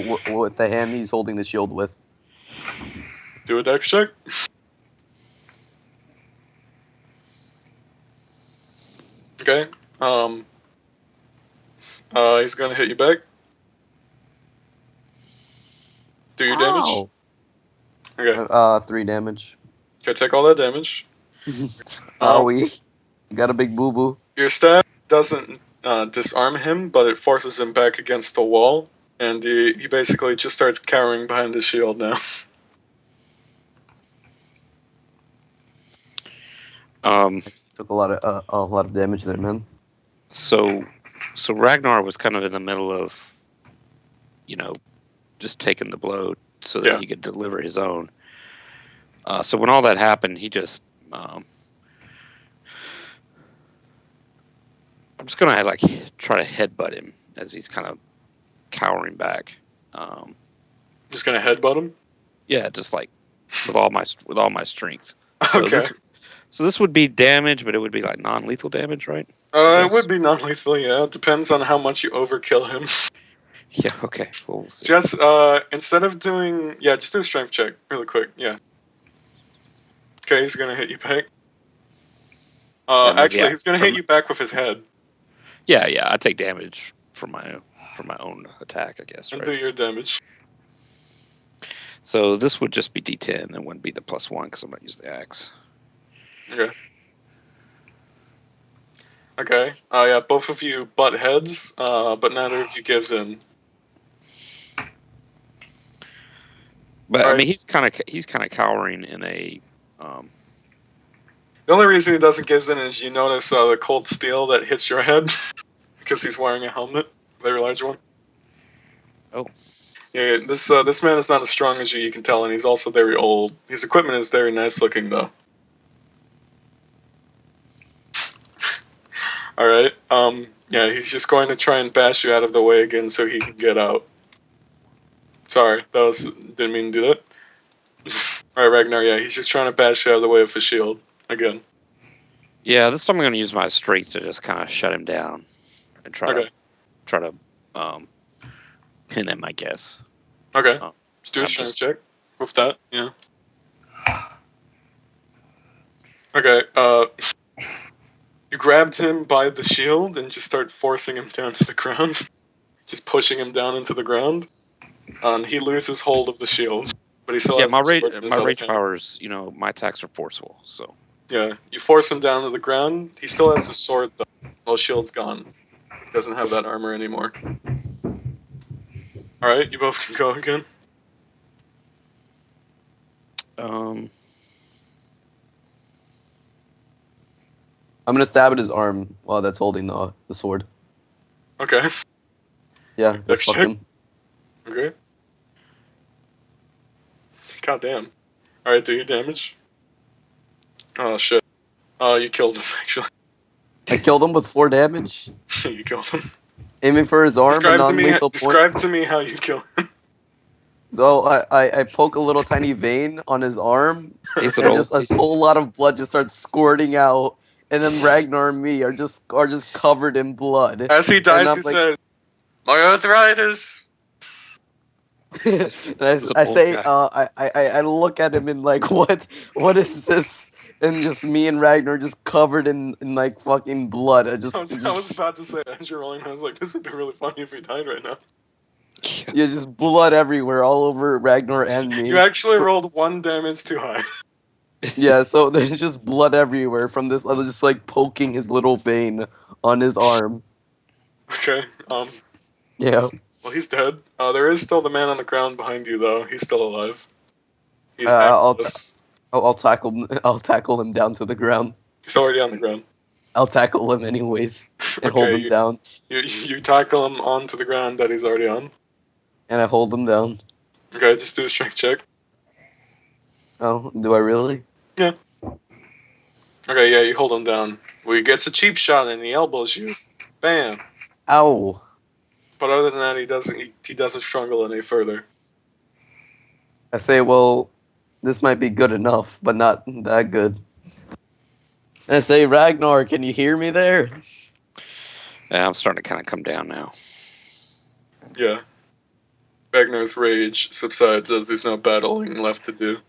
with the hand he's holding the shield with. Do a dex check. Okay. He's gonna hit you back. Do your damage. Okay. 3 damage. Okay, take all that damage. You got a big boo boo. Your stab doesn't disarm him, but it forces him back against the wall, and he basically just starts cowering behind his shield now. Took a lot of damage there, man. So Ragnar was kind of in the middle of, just taking the blow so that he could deliver his own. So when all that happened, he just, I'm just gonna try to headbutt him as he's kind of cowering back. Just gonna headbutt him? Yeah, just with all my strength. Okay. So this would be damage, but it would be non-lethal damage, right? It would be non-lethal, yeah. It depends on how much you overkill him. Yeah, okay. We'll see. Just, instead of doing... Yeah, just do a strength check really quick, yeah. Okay, he's gonna hit you back. Actually, he's gonna hit you back with his head. Yeah, I take damage from my own attack, I guess, And right? do your damage. So this would just be D10, and wouldn't be the +1, because I'm not using the axe. Okay. Okay. Yeah, both of you butt heads, but neither of you gives in. But All I mean, he's kind of cowering in a. The only reason he doesn't give in is you notice the cold steel that hits your head because he's wearing a helmet, a very large one. Oh. Yeah, this man is not as strong as you can tell, and he's also very old. His equipment is very nice looking, though. All right. Yeah, he's just going to try and bash you out of the way again so he can get out. Sorry, didn't mean to do that. All right, Ragnar. Yeah, he's just trying to bash you out of the way with a shield again. Yeah, this time I'm going to use my strength to just kind of shut him down and try to pin him, I guess. Okay. Just do a strength check with that. Yeah. Okay. You grabbed him by the shield and just start forcing him down to the ground. Just pushing him down into the ground. He loses hold of the shield, but he still has my sword in his other rage hand. powers. My attacks are forceful, so. Yeah, you force him down to the ground. He still has his sword though. Well, shield's gone. He doesn't have that armor anymore. All right, you both can go again. I'm gonna stab at his arm while that's holding the sword. Okay. Yeah, that's fuck him. Okay. God damn. Alright, do your damage. Oh shit. You killed him actually. I killed him with 4 damage. You killed him. Aiming for his arm. Describe to me how you kill him. So I poke a little tiny vein on his arm, and just a whole lot of blood just starts squirting out. And then Ragnar and me are just covered in blood. As he dies, he says, "My arthritis." I look at him and what is this? And just me and Ragnar just covered in fucking blood. I was about to say, as you're rolling, I was like, this would be really funny if he died right now. Yeah, just blood everywhere, all over Ragnar and me. You actually rolled 1 damage too high. Yeah, so there's just blood everywhere from this. I was just poking his little vein on his arm. Okay. Yeah. Well, he's dead. There is still the man on the ground behind you, though. He's still alive. He's I'll tackle him down to the ground. He's already on the ground. I'll tackle him anyways and hold him down. You tackle him onto the ground that he's already on. And I hold him down. Okay, just do a strength check. Oh, do I really? Yeah. Okay, yeah, you hold him down. Well, he gets a cheap shot and he elbows you. Bam. Ow. But other than that, he doesn't struggle any further. I say, well, this might be good enough, but not that good. And I say, Ragnar, can you hear me there? Yeah, I'm starting to kind of come down now. Yeah. Ragnar's rage subsides as there's no battling left to do.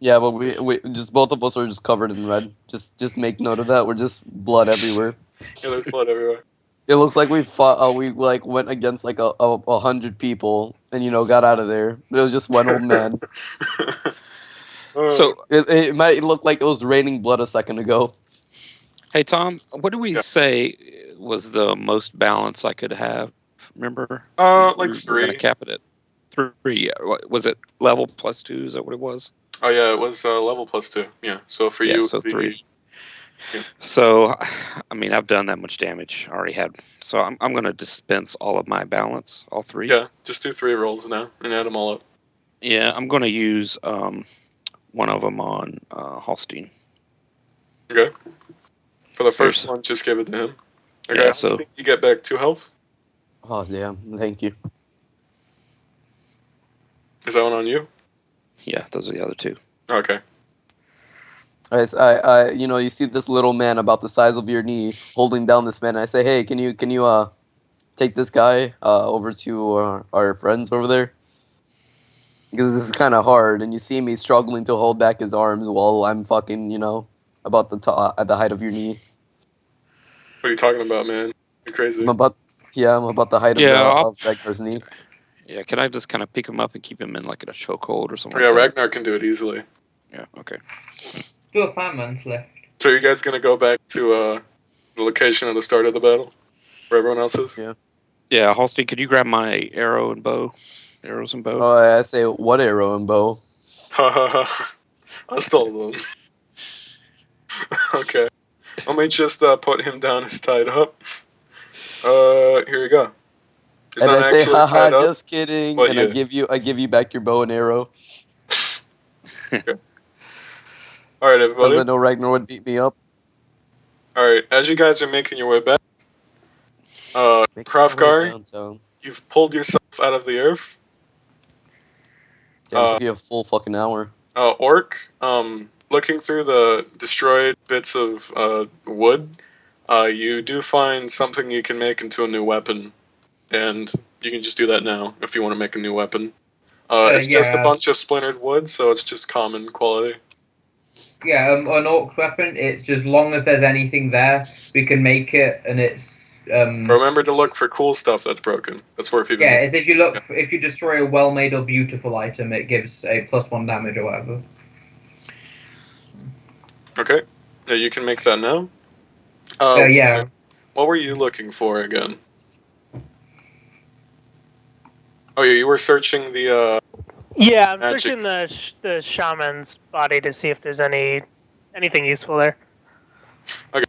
Yeah, but we just both of us are just covered in red. Just make note of that. We're just blood everywhere. Yeah, there's blood everywhere. It looks like we fought. We like went against like 100 people, and got out of there. But it was just one old man. So it might look like it was raining blood a second ago. Hey Tom, what did we say was the most balance I could have? Remember? Like 3. We're gonna cap it at 3. Yeah. Was it level +2? Is that what it was? Oh yeah, it was level +2. Yeah. So for you, so 3. Yeah. So, I mean, I've done that much damage. I already had. So I'm gonna dispense all of my balance, all 3. Yeah, just do 3 rolls now and add them all up. Yeah, I'm gonna use one of them on Holstein. Okay. For the first one, just give it to him. Okay, yeah, so you get back 2 health. Oh damn! Thank you. Is that one on you? Yeah, those are the other 2. Okay. I you see this little man about the size of your knee holding down this man. I say, hey, can you take this guy over to our friends over there? Because this is kind of hard, and you see me struggling to hold back his arms while I'm fucking about at the height of your knee. What are you talking about, man? You're crazy. I'm about the height of Ragnar's knee. Yeah, can I just kind of pick him up and keep him in like in a chokehold or something? Yeah, like Ragnar can do it easily. Yeah, okay. Still a 5 months left. So you guys gonna go back to the location at the start of the battle, where everyone else is? Yeah. Yeah, Holstein, could you grab my arrows and bow? Oh, I say what arrow and bow? I stole them. Okay. Let me just put him down as tied up. Here you go. He's and I say, haha, just kidding. And yeah. I give you back your bow and arrow. Okay. All right, everybody. Because I know Ragnar would beat me up. All right, as you guys are making your way back, Krafgar, you've pulled yourself out of the earth. Damn, took you a full fucking hour. Orc, looking through the destroyed bits of wood, you do find something you can make into a new weapon. And you can just do that now if you want to make a new weapon. It's just a bunch of splintered wood, so it's just common quality. Yeah, an orc's weapon, it's as long as there's anything there, we can make it, and it's... Remember to look for cool stuff that's broken. That's worth even. Yeah, is if you look, if you destroy a well-made or beautiful item, it gives a +1 damage or whatever. Okay. Yeah, you can make that now. Yeah. So what were you looking for again? Oh yeah, you were searching the Yeah, I'm magic. searching the shaman's body to see if there's anything useful there. Okay.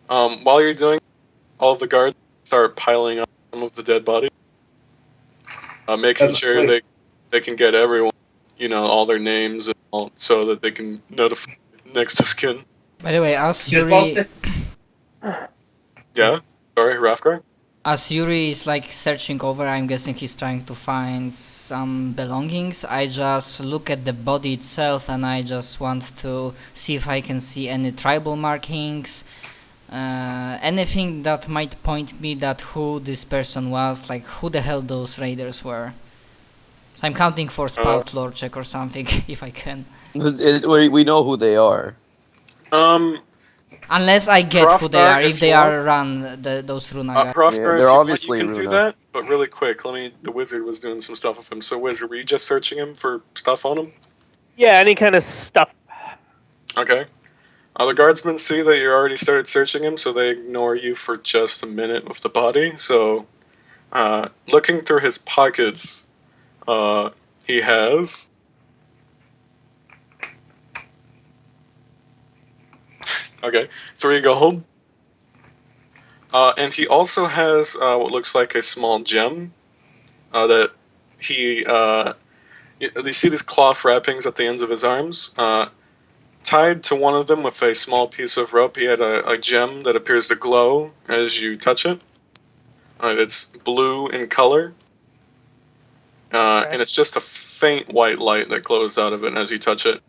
While you're doing, all of the guards start piling up some of the dead bodies, making sure they can get everyone, all their names and all, so that they can notify next of kin. By the way, as Yuri... Yeah? Sorry, Rafgar? As Yuri is like searching over, I'm guessing he's trying to find some belongings. I just look at the body itself and I just want to see if I can see any tribal markings, anything that might point me that who this person was, like who the hell those raiders were. So I'm counting for spout lore check or something if I can. We know who they are. Unless I get who they are, if they are those Runa guys. Hrafgar, they're obviously you can do that, but really quick. The wizard was doing some stuff with him. So, wizard, were you just searching him for stuff on him? Yeah, any kind of stuff. Okay. The guardsmen see that you already started searching him, so they ignore you for just a minute with the body. So, looking through his pockets, he has... Okay, 3 gold. And he also has what looks like a small gem that he... you see these cloth wrappings at the ends of his arms? Tied to one of them with a small piece of rope, he had a gem that appears to glow as you touch it. It's blue in color. And it's just a faint white light that glows out of it as you touch it.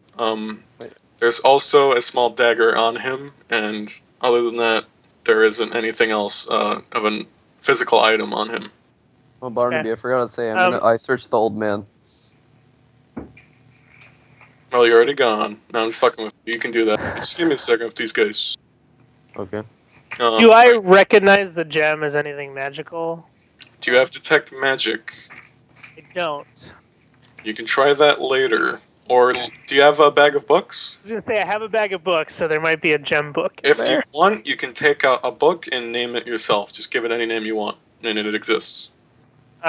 There's also a small dagger on him, and other than that, there isn't anything else of a physical item on him. Oh, Barnaby, Okay. I forgot to say, Um, I searched the old man. Well, you're already gone. Now I'm just fucking with you. You can do that. Just give me a second with these guys. Okay. do I recognize the gem as anything magical? Do you have detect magic? I don't. You can try that later. Or do you have a bag of books? I was gonna say I have a bag of books, so there might be a gem book in If there. you want, you can take out a book and name it yourself. Just give it any name you want, and it exists. You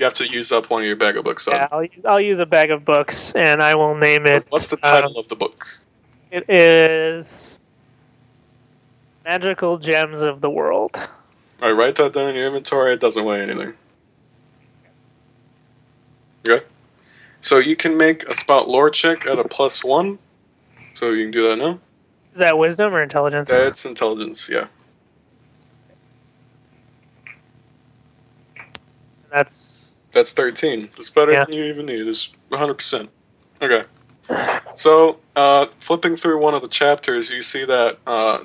have to use up one of your bag of books. Yeah, I'll use a bag of books, and I will name it. What's the title of the book? It is Magical Gems of the World. Alright, write that down in your inventory. It doesn't weigh anything. Okay. So you can make a spout lore check at a +1. So you can do that now. Is that wisdom or intelligence? It's intelligence, yeah. That's 13. It's better than you even need. It's 100%. Okay. So, flipping through one of the chapters, you see that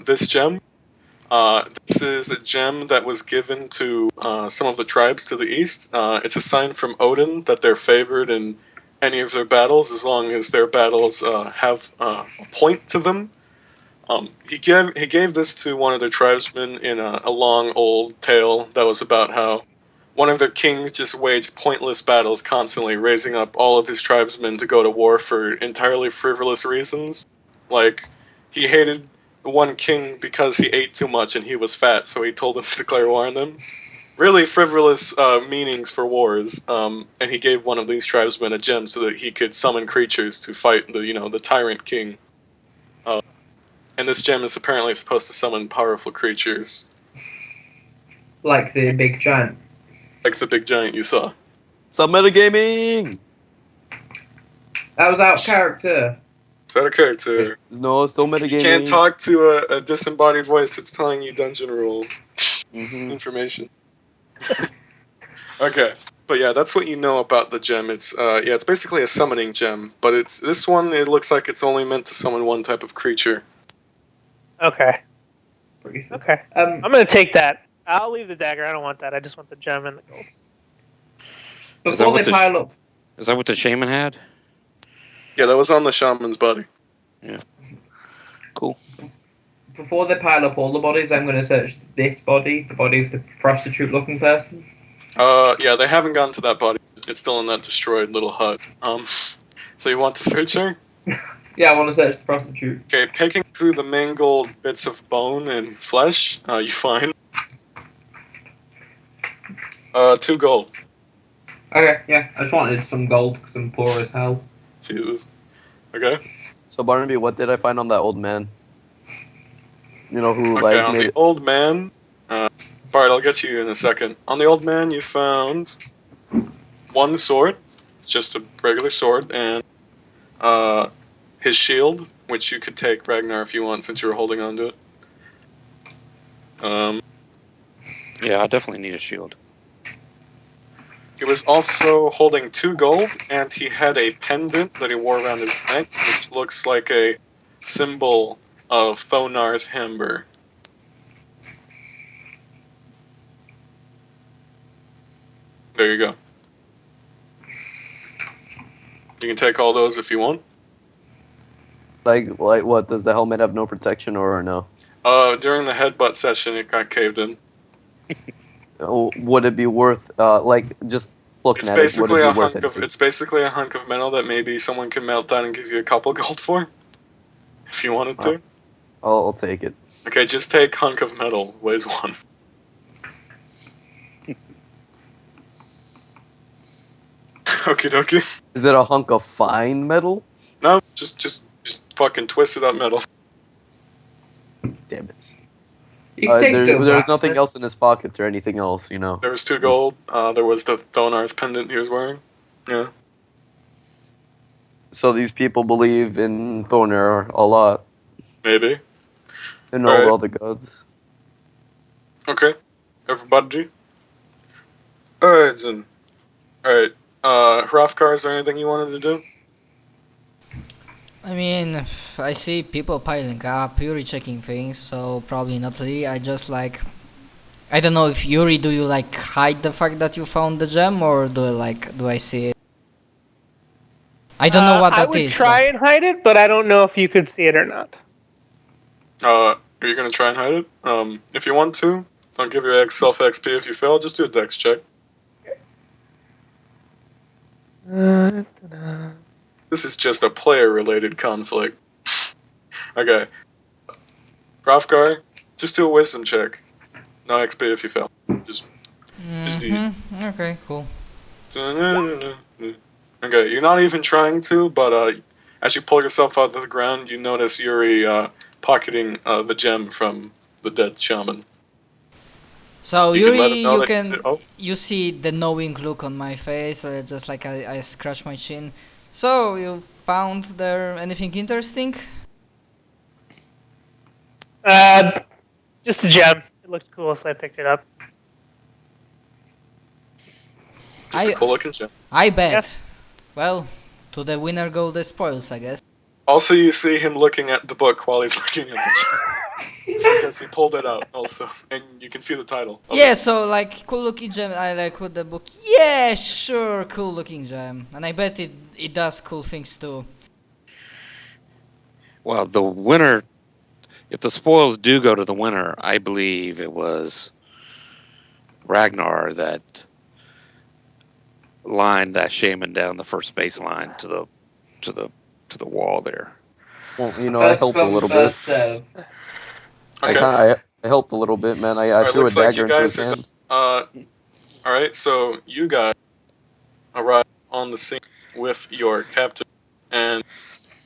this gem, this is a gem that was given to some of the tribes to the east. It's a sign from Odin that they're favored in any of their battles as long as their battles have a point to them. He gave this to one of their tribesmen in a long old tale that was about how one of their kings just waged pointless battles constantly, raising up all of his tribesmen to go to war for entirely frivolous reasons. Like, he hated one king because he ate too much and he was fat, so he told him to declare war on them. Really frivolous meanings for wars, and he gave one of these tribesmen a gem so that he could summon creatures to fight the tyrant king. And this gem is apparently supposed to summon powerful creatures. Like the big giant. Like the big giant you saw. Some metagaming! That was out of character. Is that a character? No, still metagaming. You can't talk to a disembodied voice that's telling you dungeon rule information. Okay. But yeah, that's what you know about the gem. It's it's basically a summoning gem, but this one, it looks like it's only meant to summon one type of creature. Okay. Okay. I'm gonna take that. I'll leave the dagger. I don't want that. I just want the gem and the gold. Before they pile up. Is that what the shaman had? Yeah, that was on the shaman's body. Yeah. Cool. Before they pile up all the bodies, I'm going to search this body, the body of the prostitute-looking person. Yeah, they haven't gotten to that body. It's still in that destroyed little hut. So you want to search her? Yeah, I want to search the prostitute. Okay, picking through the mangled bits of bone and flesh, you find 2 gold. Okay, yeah, I just wanted some gold because I'm poor as hell. Jesus. Okay. So Barnaby, what did I find on that old man? You know who Okay, like on made the old man. Alright, I'll get to you in a second. On the old man, you found 1 sword, just a regular sword, and his shield, which you could take, Ragnar, if you want, since you were holding on to it. Yeah, I definitely need a shield. He was also holding 2 gold, and he had a pendant that he wore around his neck, which looks like a symbol of Thonar's hammer. There you go. You can take all those if you want. like what? Does the helmet have no protection or no? During the headbutt session, it got caved in. Would it be worth like just looking at it? Would it be worth it? It's basically a hunk of metal that maybe someone can melt down and give you a couple gold for, if you wanted to. I'll take it. Okay, just take hunk of metal, weighs 1. Okie dokie. Is it a hunk of fine metal? No, just fucking twisted up metal. Damn it. You can take There's nothing else in his pockets or anything else, you know. There was 2 gold. There was the Thonar's pendant he was wearing. Yeah. So these people believe in Thonar a lot. Maybe. And all the other gods. Okay. Everybody. Alright, then. Alright. Hrothgar, is there anything you wanted to do? I mean, I see people piling up, you're checking things, so probably not really. I just like I don't know if Yuri, do you like hide the fact that you found the gem, or do I see it? I don't know what I that would is. try and hide it, but I don't know if you could see it or not. Are you gonna try and hide it? If you want to, I'll give you self XP. If you fail, just do a dex check. This is just a player-related conflict. Okay. Rafgar, just do a wisdom check. No XP if you fail. Just do. Okay, cool. Okay, you're not even trying to, but as you pull yourself out of the ground, you notice Yuri pocketing the gem from the dead shaman. So You can let him Yuri, know that you see the knowing look on my face, just like I scratch my chin. So you found there anything interesting? Just a gem. It looked cool, so I picked it up. Just a cool looking gem. I bet. Yeah. Well, to the winner go the spoils, I guess. Also, you see him looking at the book while he's looking at the gem. Because he pulled it out also, and you can see the title. Yeah, so like cool looking gem. I like with the book. Yeah, sure, cool looking gem, and I bet it does cool things too. Well, the winner, if the spoils do go to the winner, I believe it was Ragnar that lined that shaman down the first baseline to the wall there. Well, you know, I helped a little bit. Okay. I helped a little bit, man. I threw a dagger into his hand. Alright, so you guys arrive on the scene with your captain, and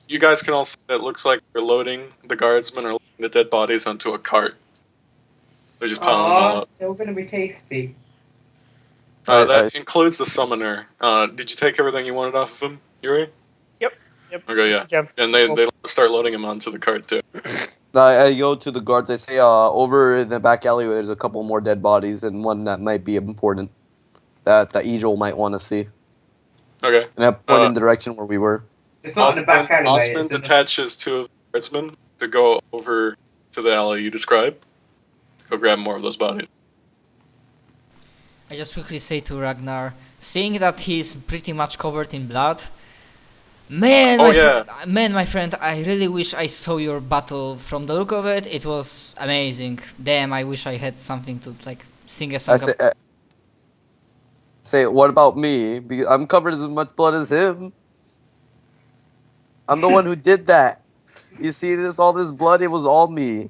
you guys can also, it looks like they're loading, the guardsmen are loading the dead bodies onto a cart. They're just piling them all up. They're going to be tasty. That includes the summoner. Did you take everything you wanted off of him, Yuri? Yep. Okay, yeah. Gem. And they start loading him onto the cart too. I go to the guards. I say, over in the back alleyway, there's a couple more dead bodies, and one that might be important that the Eagle might want to see. Okay. And I point in the direction where we were. It's not in the back alleyway. Osmond detaches two of the guardsmen to go over to the alley you described. Go grab more of those bodies. I just quickly say to Ragnar, seeing that he's pretty much covered in blood. Man, my friend, I really wish I saw your battle. From the look of it, it was amazing. Damn, I wish I had something to like sing a song. I say, what about me? Because I'm covered as much blood as him. I'm the one who did that. You see all this blood? It was all me.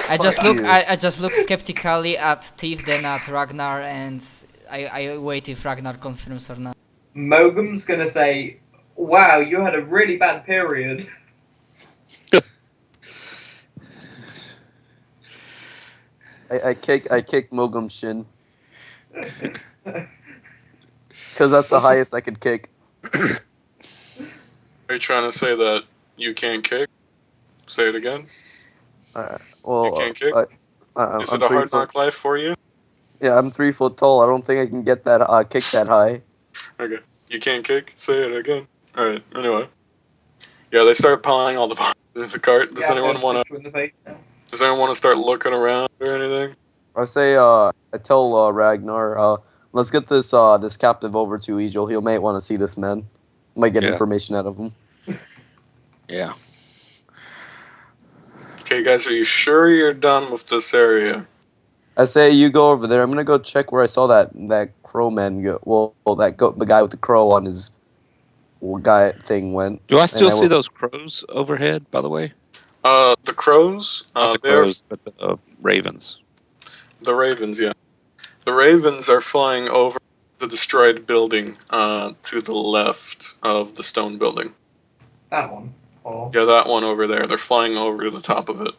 I just look skeptically at Thief, then at Ragnar, and I wait if Ragnar confirms or not. Mogam's gonna say, "Wow, you had a really bad period." I kick Mogam's shin. Because that's the highest I could kick. Are you trying to say that you can't kick? Say it again. Well, you can't kick? Is it a hard knock life for you? Yeah, I'm 3 foot tall. I don't think I can get that kick that high. Okay. You can't kick? Say it again. Alright, anyway. Yeah, they start piling all the bodies into the cart. Does anyone want to start looking around or anything? I say, I tell Ragnar, let's get this captive over to Egil. He might want to see this man. Might get information out of him. Yeah. Okay, guys, are you sure you're done with this area? I say you go over there. I'm gonna go check where I saw that crow man go. Well, the guy with the crow on his guy thing went. Do I still see those crows overhead? By the way. The crows. Not the crows, but the ravens. The ravens, yeah. The ravens are flying over the destroyed building to the left of the stone building. That one. Oh. Yeah, that one over there. They're flying over to the top of it.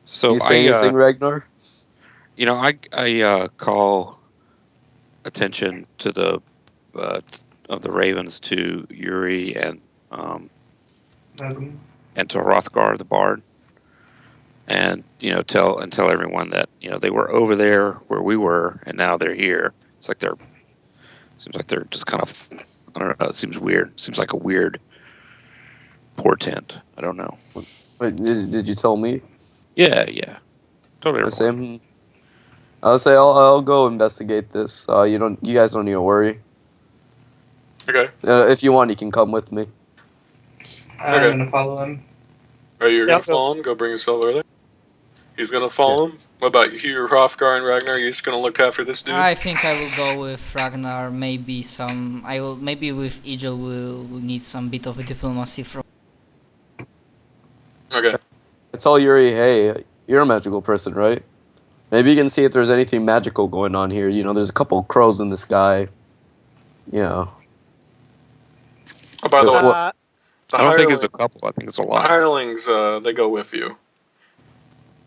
So you say anything, Ragnar? You know, I call attention to the of the ravens to Yuri and to Hrothgar the Bard, and tell everyone that they were over there where we were, and now they're here. Seems like they're just kind of, I don't know. It seems weird. Seems like a weird portent. I don't know. Wait, did you tell me? Yeah. Totally. I'll say I'll go investigate this. You guys don't need to worry. Okay. If you want, you can come with me. I'm Okay. gonna follow him. Alright, you're gonna Yep, go. follow him. Go bring yourself over there. He's gonna follow him. What about you, Hrothgar and Ragnar? You're just gonna look after this dude? I think I will go with Ragnar. Maybe with Egil will need some bit of diplomacy from. Okay. I tell Yuri, hey, you're a magical person, right? Maybe you can see if there's anything magical going on here. You know, there's a couple of crows in the sky. You know. Oh, by the way, the I don't think it's hirelings, a couple. I think it's a the lot. hirelings, they go with you.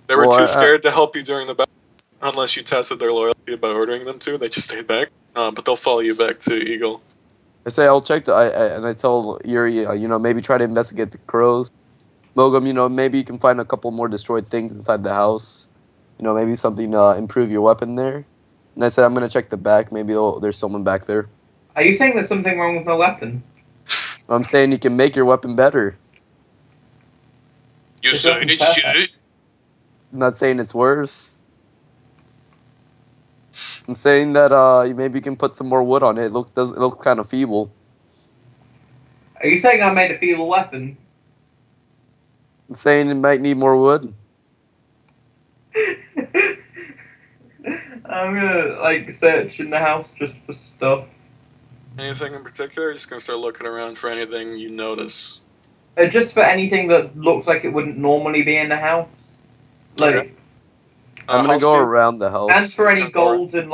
They were Well, too scared to help you during the battle, unless you tested their loyalty by ordering them to. They just stayed back. But they'll follow you back to Eagle. I say I'll check and I tell Yuri, maybe try to investigate the crows. Mogum, maybe you can find a couple more destroyed things inside the house. Maybe something to improve your weapon there. And I said I'm gonna check the back. Maybe there's someone back there. Are you saying there's something wrong with my weapon? I'm saying you can make your weapon better. You This say weapon's it's perfect. shit. I'm not saying it's worse. I'm saying that maybe you can put some more wood on it. It look kind of feeble. Are you saying I made a feeble weapon? I'm saying it might need more wood. I'm gonna search in the house just for stuff. Anything in particular? You're just gonna start looking around for anything you notice. Just for anything that looks like it wouldn't normally be in the house. Okay. I'm gonna house go name? around the house. And for any Just gonna go golds and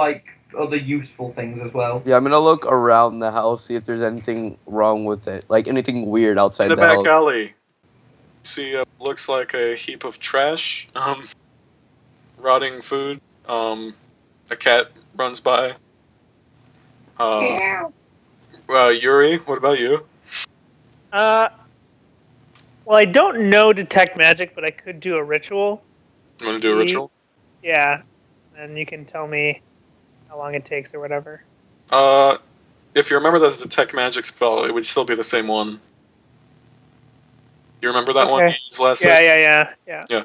other useful things as well. Yeah, I'm gonna look around the house, see if there's anything wrong with it, like anything weird outside in the the back house. alley. See, looks like a heap of trash. Rotting food. A cat runs by. Yuri, what about you? Well, I don't know detect magic, but I could do a ritual. You want to do a ritual? Yeah, and you can tell me how long it takes or whatever. If you remember that detect magic spell, it would still be the same one. You remember that one you used last session? Yeah.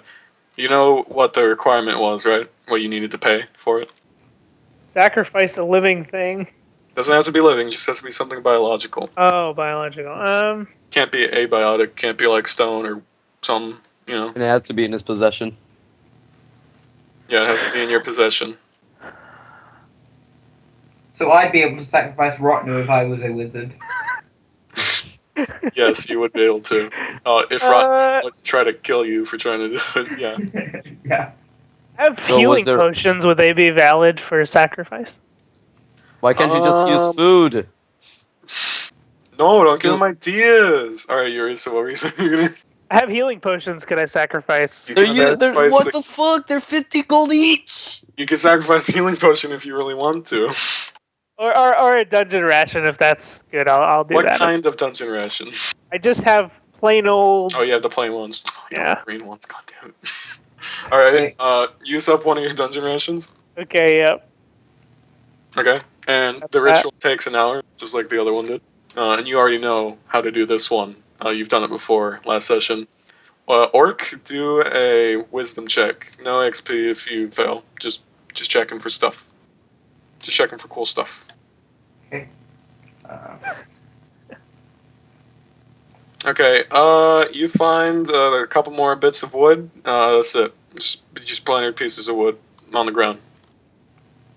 You know what the requirement was, right? What you needed to pay for it? Sacrifice a living thing. Doesn't have to be living, just has to be something biological. Oh, biological. Can't be abiotic, can't be like stone or some, And it has to be in his possession. Yeah, it has to be in your possession. So I'd be able to sacrifice Rotnu if I was a wizard. Yes, you would be able to. If Rot would try to kill you for trying to do it, yeah. Yeah. I have healing potions. Would they be valid for sacrifice? Why can't you just use food? No, don't give them ideas. All right, Yuri. So what were you saying? I have healing potions. Could I sacrifice? What the fuck? They're 50 gold each. You can sacrifice a healing potion if you really want to. Or a dungeon ration if that's good. I'll do that. What kind of dungeon ration? I just have plain old. Oh, you have the plain ones. Yeah. Green ones. God damn it. All right. Use up one of your dungeon rations. Okay. Yep. Okay. And the ritual takes an hour, just like the other one did. And you already know how to do this one. You've done it before last session. Orc, do a wisdom check. No XP if you fail. Just checking for stuff. Just checking for cool stuff. Okay. Okay. You find a couple more bits of wood. That's it. Just plain pieces of wood on the ground.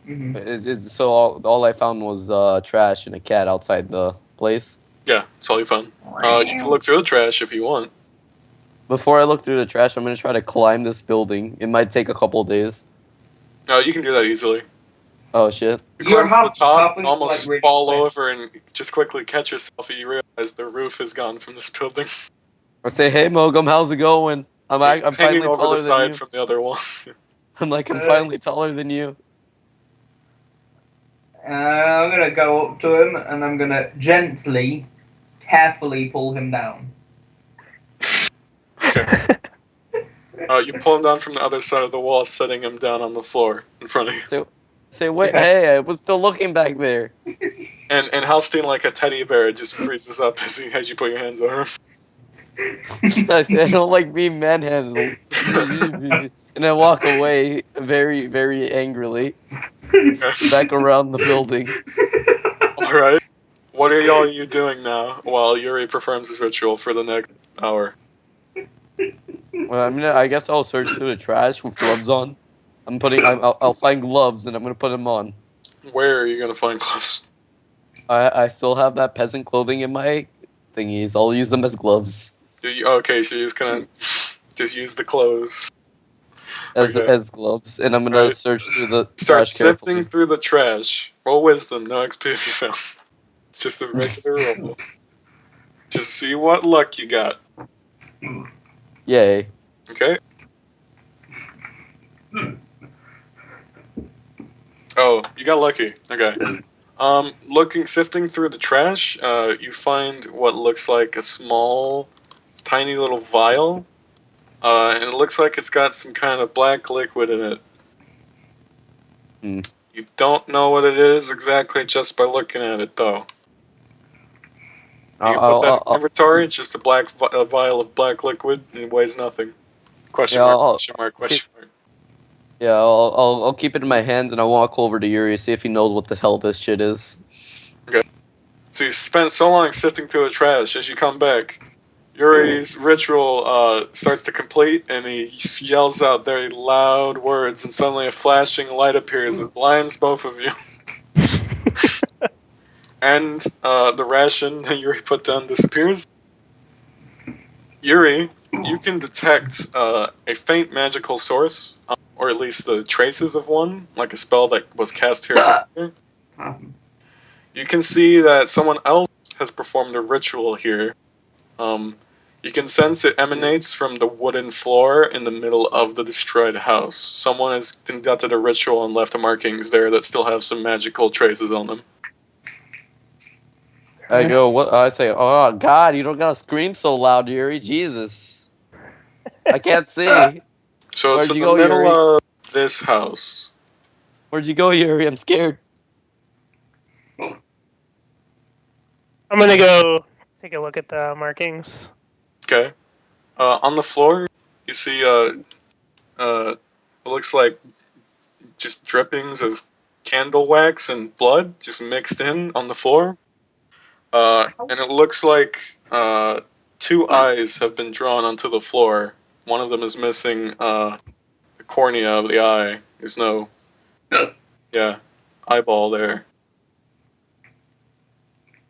Mm-hmm. So all I found was trash and a cat outside the place. Yeah, that's all you found. You can look through the trash if you want. Before I look through the trash, I'm gonna try to climb this building. It might take a couple days. No, you can do that easily. Oh shit! You climb to the top, halflings almost like fall rich over, and just quickly catch yourself, and you realize the roof is gone from this building. Or say, hey Mogum, how's it going? I'm It's hanging finally over the taller than side you. from the other one. I'm finally taller than you. I'm gonna go up to him and I'm gonna gently, carefully pull him down. Okay. You pull him down from the other side of the wall, setting him down on the floor in front of you. Say, wait, hey, I was still looking back there. And Halstein, like a teddy bear, just freezes up as you put your hands over him. I don't like being manhandled. It And I walk away very, very angrily back around the building. Alright. What are you doing now while Yuri performs his ritual for the next hour? Well, I guess I'll search through the trash with gloves on. I'll find gloves and I'm gonna put them on. Where are you gonna find gloves? I still have that peasant clothing in my thingies. I'll use them as gloves. Okay, so you're just gonna just use the clothes. Okay. As gloves, and I'm gonna Right. search through the Start trash sifting carefully. through the trash. Roll wisdom, no XP if you fail. Just a regular roll. Just see what luck you got. Yay. Okay? Oh, you got lucky. Okay. Sifting through the trash, you find what looks like a small, tiny little vial. And it looks like it's got some kind of black liquid in it. Hmm. You don't know what it is exactly just by looking at it, though. You can put that in inventory. It's just a vial of black liquid. It weighs nothing. Question mark, question mark, question mark. Yeah, I'll keep it in my hands and I'll walk over to Yuri see if he knows what the hell this shit is. Okay. So you spent so long sifting through the trash. As you come back, Yuri's ritual starts to complete, and he yells out very loud words, and suddenly a flashing light appears and blinds both of you. And the ration that Yuri put down disappears. Yuri, you can detect a faint magical source, or at least the traces of one, like a spell that was cast here. You can see that someone else has performed a ritual here. You can sense it emanates from the wooden floor in the middle of the destroyed house. Someone has conducted a ritual and left markings there that still have some magical traces on them. I go, what? I say, oh God, you don't gotta scream so loud, Yuri. Jesus, I can't see. So it's Where'd in you the go, middle Yuri? of this house. Where'd you go, Yuri? I'm scared. I'm gonna go take a look at the markings. Okay. On the floor, you see it looks like just drippings of candle wax and blood just mixed in on the floor. And it looks like two eyes have been drawn onto the floor. One of them is missing the cornea of the eye. There's no, eyeball there.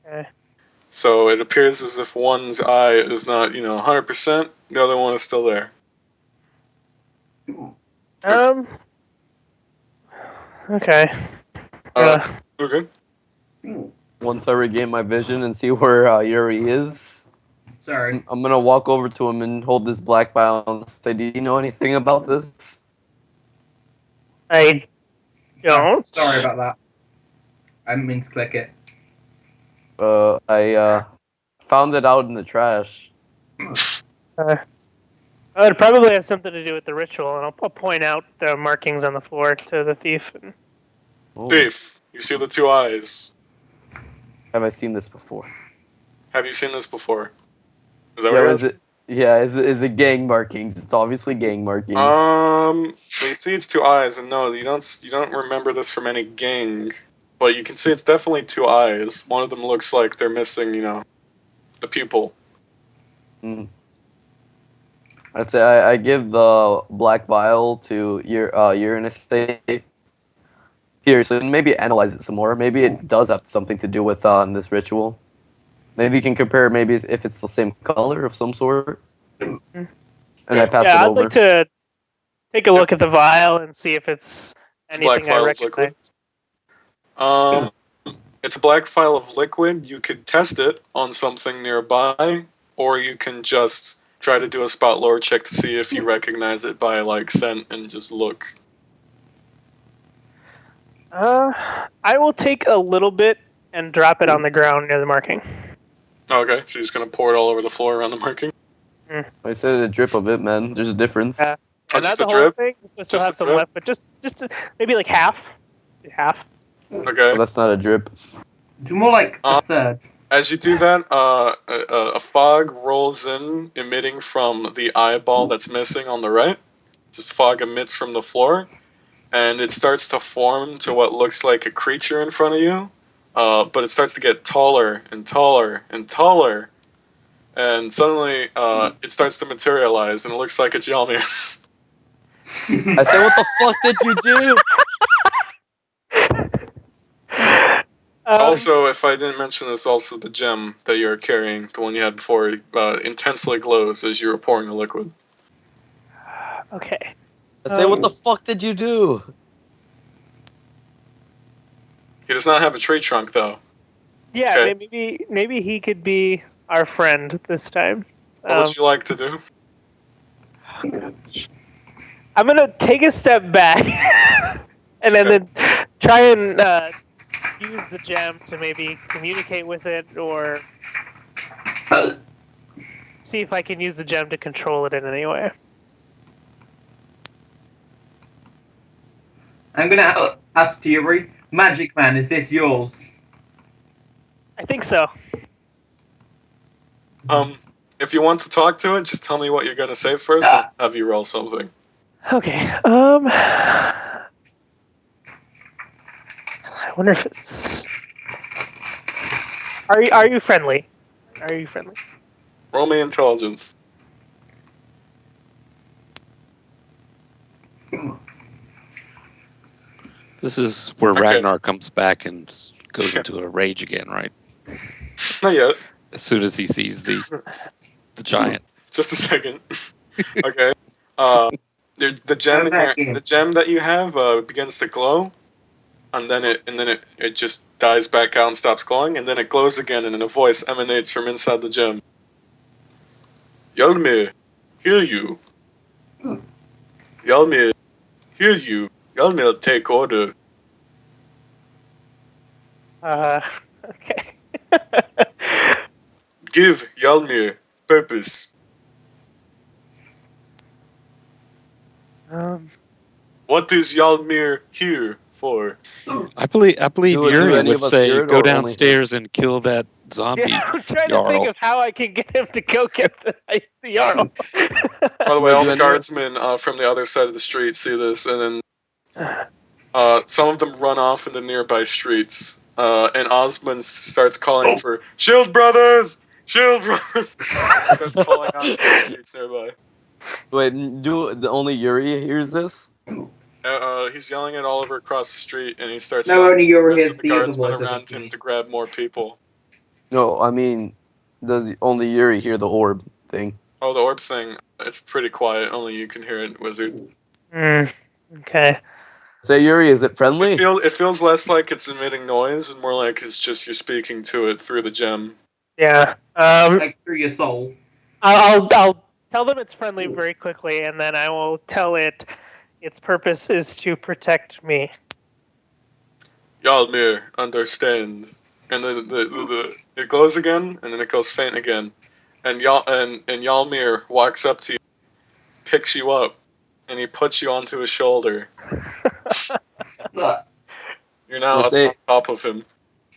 Okay. So it appears as if one's eye is not, 100%. The other one is still there. Okay. Okay. Once I regain my vision and see where Yuri is, Sorry. I'm gonna walk over to him and hold this black vial and say, "Do you know anything about this?" I don't. Sorry about that. I didn't mean to click it. I found it out in the trash. It probably has something to do with the ritual, and I'll point out the markings on the floor to the thief. Ooh. Thief, you see the two eyes. Have I seen this before? Have you seen this before? Is that Yeah, what is it? Yeah, is it gang markings? It's obviously gang markings. You see it's two eyes, and no, you don't remember this from any gang, but you can see it's definitely two eyes. One of them looks like they're missing, the pupil. I'd say I give the black vial to Uranus. Here, so maybe analyze it some more. Maybe it does have something to do with this ritual. Maybe you can compare. Maybe if it's the same color of some sort. And I pass it I'd over. like to take a look at the vial and see if it's anything I recognize. It's a black vial of liquid. You could test it on something nearby, or you can just try to do a spot lore check to see if you recognize it by scent and just look. I will take a little bit and drop it on the ground near the marking. Okay, so you're just gonna pour it all over the floor around the marking? I said a drip of it, man. There's a difference. Yeah, just not the a whole drip? thing. Just Just have a some drip? left, but just maybe like half. Half. Okay. Oh, that's not a drip. It's more like a third. As you do that, a fog rolls in, emitting from the eyeball that's missing on the right. just fog emits from the floor, and it starts to form to what looks like a creature in front of you, but it starts to get taller and taller and taller, and suddenly it starts to materialize, and it looks like it's Yalmir. I say, what the fuck did you do? Also, if I didn't mention this, also the gem that you're carrying, the one you had before, intensely glows as you were pouring the liquid. Okay. I say, what the fuck did you do? He does not have a tree trunk, though. Yeah, Okay. maybe he could be our friend this time. What would you like to do? I'm gonna take a step back and then try and use the gem to maybe communicate with it, or see if I can use the gem to control it in any way. I'm gonna ask Thierry, Magic Man, is this yours? I think so. If you want to talk to it, just tell me what you're gonna say first, and I'll have you roll something. Okay. I wonder if it's. Are you friendly? Are you friendly? Roll me intelligence. This is where Okay. Ragnar comes back and goes into a rage again, right? Not yet. As soon as he sees the giant. Just a second. Okay. The gem the gem that you have begins to glow, and then it just dies back out and stops glowing, and then it glows again, and then a voice emanates from inside the gem. Yalmir, hear you. Yalmir, hear you. Yalmir, take order. Okay. Give Yalmir purpose. What is Yalmir here for? I believe Do Yuri any would of us say, hear it, go or only downstairs and kill that zombie. Yeah, I'm trying to Jarl. think of how I can get him to go get the Jarl. By the way, all Do the any- guardsmen from the other side of the street see this, and then some of them run off in the nearby streets. And Osmond starts calling for Shield Brothers! Shield Brothers! Starts calling out to the streets nearby. Wait, only Yuri hears this? He's yelling it all over across the street, and he starts No, yelling only Yuri at the hears rest of the the other guardsmen voice, I around think. him to grab more people. No, I mean, does only Yuri hear the orb thing? Oh, the orb thing, it's pretty quiet. Only you can hear it, Wizard. Okay. Say, Yuri, is it friendly? It feels less like it's emitting noise and more like it's just you're speaking to it through the gem. Yeah. Like through your soul. I'll tell them it's friendly very quickly, and then I will tell it its purpose is to protect me. Yalmir, understand. And then it glows again, and then it goes faint again. And Yalmir walks up to you, picks you up, and he puts you onto his shoulder. You're now up on top of him.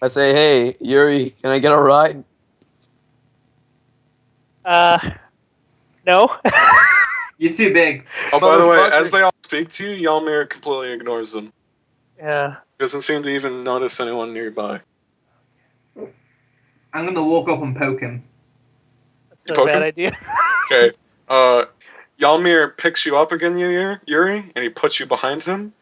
I say, hey, Yuri, can I get a ride? No. You're too big. Oh, by the way, as they all speak to you, Yalmir completely ignores them. Yeah. Doesn't seem to even notice anyone nearby. I'm gonna walk up and poke him. That's not a bad idea. Okay. Yalmir picks you up again, Yuri, and he puts you behind him.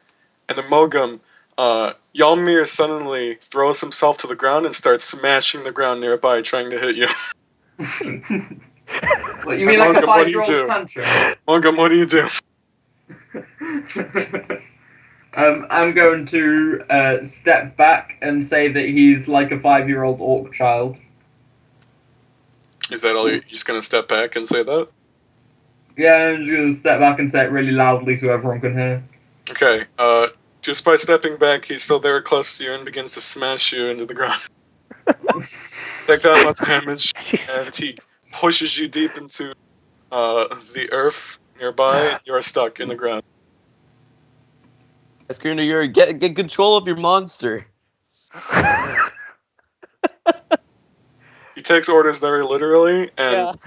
And then Mogum, Yalmir suddenly throws himself to the ground and starts smashing the ground nearby, trying to hit you. What, you mean like a Mogum, what do you 5-year-old's do? tantrum? Mogum, what do you do? I'm going to step back and say that he's like a 5-year-old orc child. Is that all? You're just gonna step back and say that? Yeah, I'm just gonna step back and say it really loudly so everyone can hear. Okay. Just by stepping back, he's still very close to you and begins to smash you into the ground. Take that much damage, and he pushes you deep into the earth nearby, and you're stuck in the ground. I scream to Yuri, get control of your monster. He takes orders very literally, and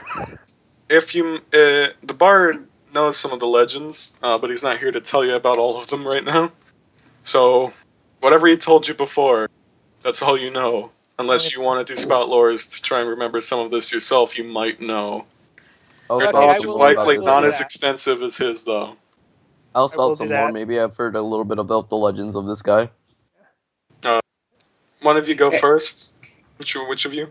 if you, the bard knows some of the legends, but he's not here to tell you about all of them right now. So, whatever he told you before, that's all you know. Unless you want to do spout lores to try and remember some of this yourself, you might know. I'll Okay, spout I some Which is more about likely this. not do as that. extensive as his, though. I'll I will spout do some more. that. Maybe I've heard a little bit about the legends of this guy. One of you go first. Which of you?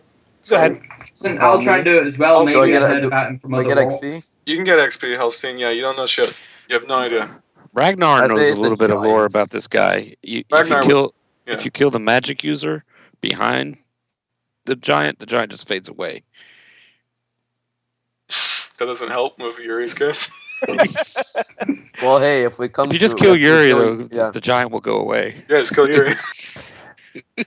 Go ahead. Listen, I'll try and do it as well. Also, Maybe do I I've get- heard do- about him from Do I other get roles. XP? You can get XP, Helstein. Yeah, you don't know shit. You have no idea. Ragnar I knows say a it's a little bit of lore giant. about this guy. If Ragnar you kill yeah. if you kill the magic user behind the giant just fades away. That doesn't help move Yuri's case. Well, hey, if we come If you to just kill if we Yuri, kill- though, yeah. the giant will go away. Yeah, just kill Yuri.